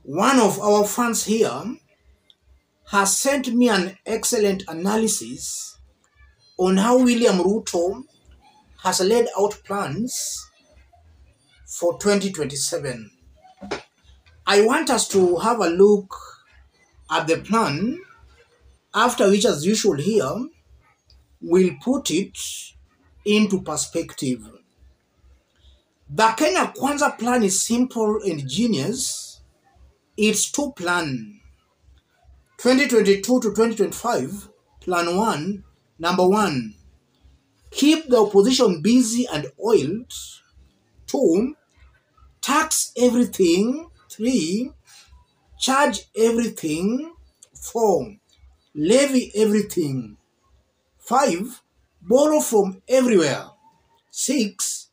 One of our fans here has sent me an excellent analysis on how William Ruto has laid out plans for 2027. I want us to have a look at the plan, after which, as usual here, we'll put it into perspective. The Kenya Kwanza plan is simple and genius. It's two plans. 2022 to 2025, Plan 1, number 1, keep the opposition busy and oiled. 2, tax everything. 3, charge everything. 4, levy everything. 5, borrow from everywhere. 6,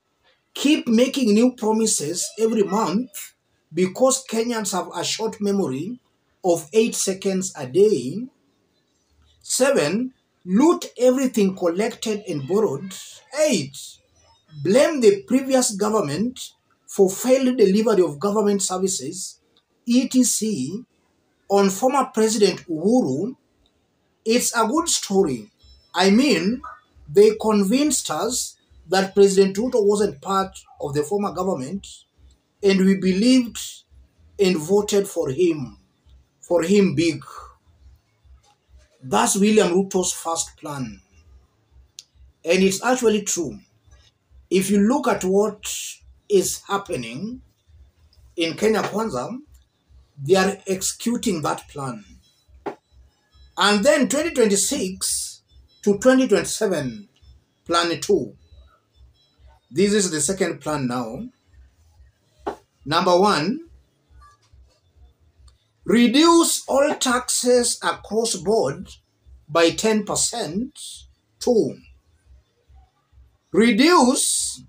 keep making new promises every month because Kenyans have a short memory of 8 seconds a day. 7, loot everything collected and borrowed. 8, blame the previous government for failed delivery of government services, etc., on former President Uhuru. It's a good story. I mean, they convinced us that President Ruto wasn't part of the former government, and we believed and voted for him big. That's William Ruto's first plan. And it's actually true. If you look at what is happening in Kenya Kwanza, they are executing that plan. And then 2026 to 2027, Plan 2. This is the second plan now. Number 1, reduce all taxes across board by 10%. 2, reduce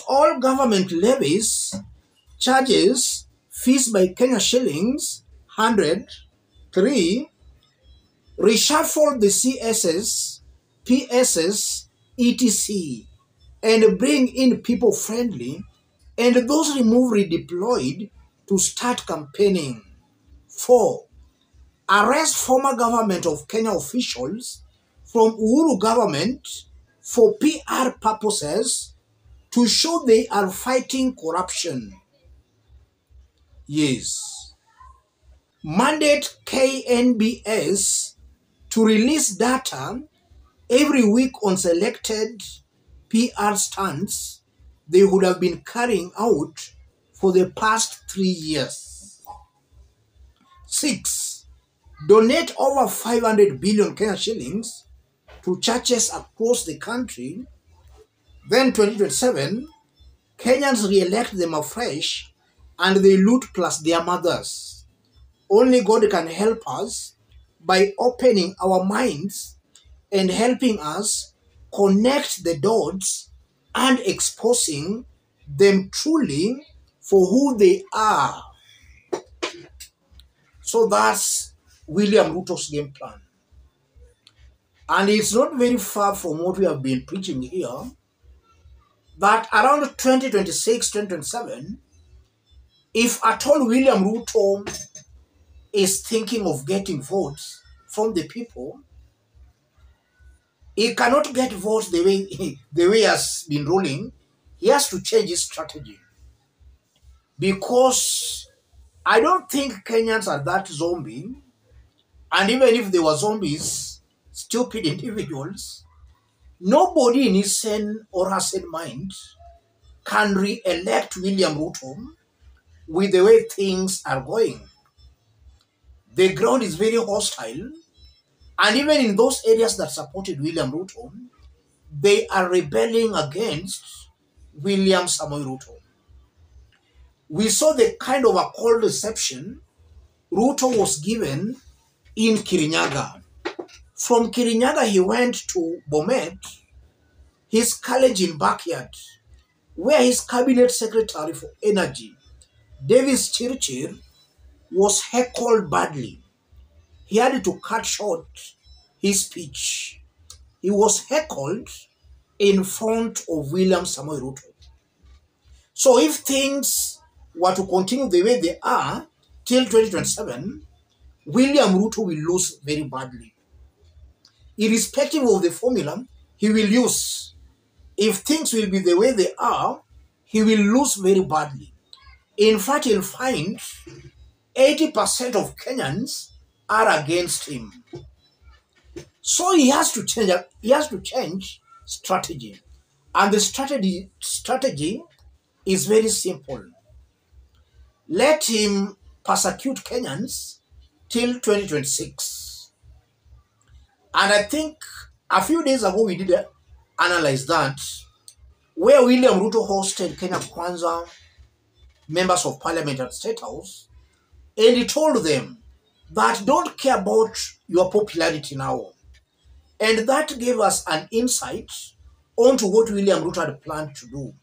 all government levies, charges, fees by Kenya shillings 100. 3, reshuffle the CSS, PSS, etc., and bring in people friendly, and those removed redeployed to start campaigning. 4, arrest former government of Kenya officials from Uhuru government for PR purposes to show they are fighting corruption. Yes. Mandate KNBS to release data every week on selected PR stunts they would have been carrying out for the past 3 years. 6, donate over 500 billion Kenya shillings to churches across the country. Then 2027, Kenyans re-elect them afresh and they loot plus their mothers. Only God can help us by opening our minds and helping us connect the dots and exposing them truly for who they are. So that's William Ruto's game plan. And it's not very far from what we have been preaching here, that around 2026, 2027, if at all William Ruto is thinking of getting votes from the people, he cannot get votes the way he has been ruling. He has to change his strategy. Because I don't think Kenyans are that zombie. And even if they were zombies, stupid individuals, nobody in his sane or sane mind can re-elect William Ruto with the way things are going. The ground is very hostile. And even in those areas that supported William Ruto, they are rebelling against William Samoei Ruto. We saw the kind of a cold reception Ruto was given in Kirinyaga. From Kirinyaga, he went to Bomet, his college in Backyard, where his cabinet secretary for energy, Davis Chirchir, was heckled badly. He had to cut short his speech. He was heckled in front of William Samoei Ruto. So if things were to continue the way they are till 2027, William Ruto will lose very badly. Irrespective of the formula he will use, if things will be the way they are, he will lose very badly. In fact, he'll find 80% of Kenyans are against him. So he has to change strategy. And the strategy is very simple. Let him persecute Kenyans till 2026. And I think a few days ago we did analyze that, where William Ruto hosted Kenya Kwanza members of parliament at State House, and he told them that don't care about your popularity now. And that gave us an insight onto what William Ruto had planned to do.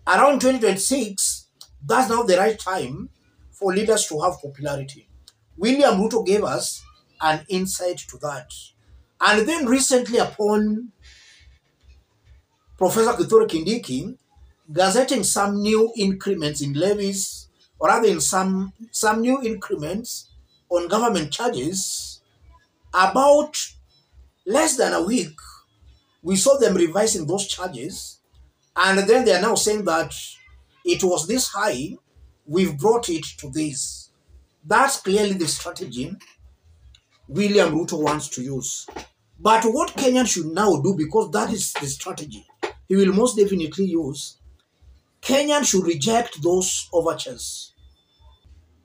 Around 2026, that's now the right time for leaders to have popularity. William Ruto gave us an insight to that. And then recently, upon Professor Kithure Kindiki gazetting some new increments in levies, or rather in some new increments on government charges, about less than a week, we saw them revising those charges, and then they are now saying that it was this high, we've brought it to this. That's clearly the strategy William Ruto wants to use. But what Kenyans should now do, because that is the strategy he will most definitely use, Kenyans should reject those overtures.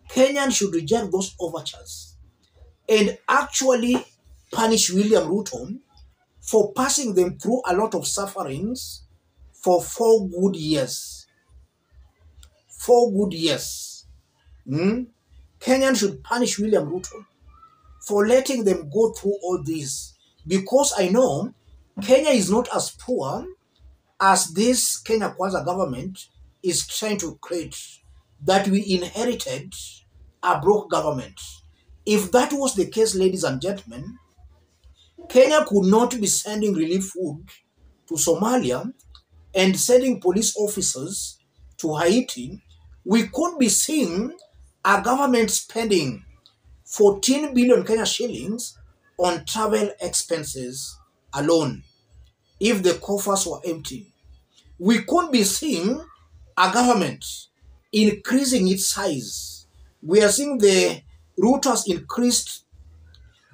Kenyans should reject those overtures and actually punish William Ruto for passing them through a lot of sufferings for 4 good years. 4 good years. Kenyans should punish William Ruto for letting them go through all this, because I know Kenya is not as poor as this Kenya Kwanza government is trying to create, that we inherited a broke government. If that was the case, ladies and gentlemen, Kenya could not be sending relief food to Somalia and sending police officers to Haiti. We could be seeing a government spending 14 billion Kenya shillings on travel expenses alone if the coffers were empty. We could be seeing a government increasing its size. We are seeing the RUTO'S increased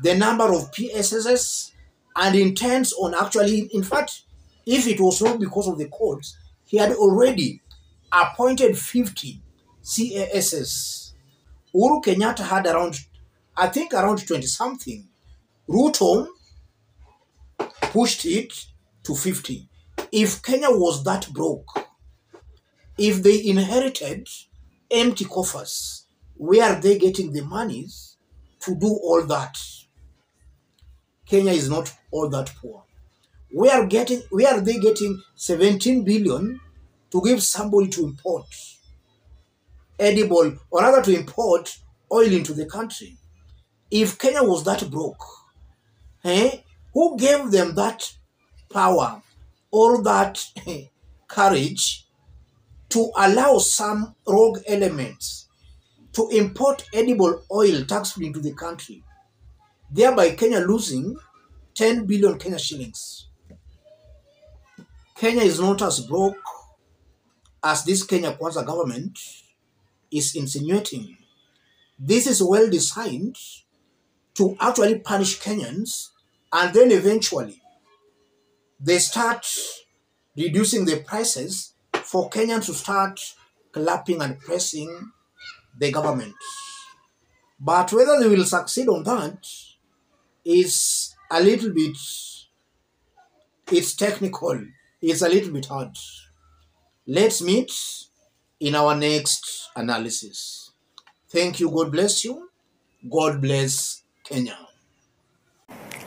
the number of PSSs and intends on actually, in fact, if it was not because of the courts, he had already appointed 50 CASs. Uhuru Kenyatta had around, I think around 20 something. Ruto pushed it to 50. If Kenya was that broke, if they inherited empty coffers, where are they getting the monies to do all that? Kenya is not all that poor. Where are they getting 17 billion to give somebody to import edible, or rather to import oil into the country? If Kenya was that broke, who gave them that power or that courage to allow some rogue elements to import edible oil tax-free into the country, thereby Kenya losing 10 billion Kenya shillings? Kenya is not as broke as this Kenya Kwanza government is insinuating. This is well designed to actually punish Kenyans, and then eventually they start reducing the prices for Kenyans to start clapping and pressing the government. But whether they will succeed on that is a little bit, it's technical, it's a little bit hard. Let's meet in our next analysis. Thank you. God bless you. God bless Kenya.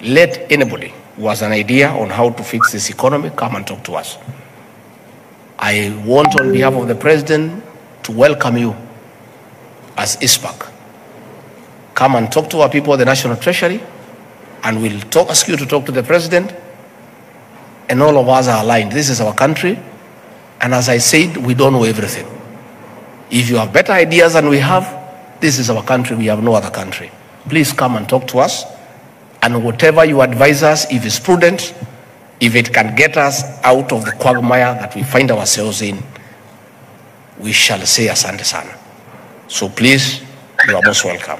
Let anybody who has an idea on how to fix this economy come and talk to us. I want, on behalf of the president, to welcome you as ISPAC. Come and talk to our people at the National Treasury, and we'll ask you to talk to the president, and all of us are aligned. This is our country, and as I said, we don't know everything. If you have better ideas than we have, this is our country. We have no other country. Please come and talk to us. And whatever you advise us, if it's prudent, if it can get us out of the quagmire that we find ourselves in, we shall say asante sana. So please, you are most welcome.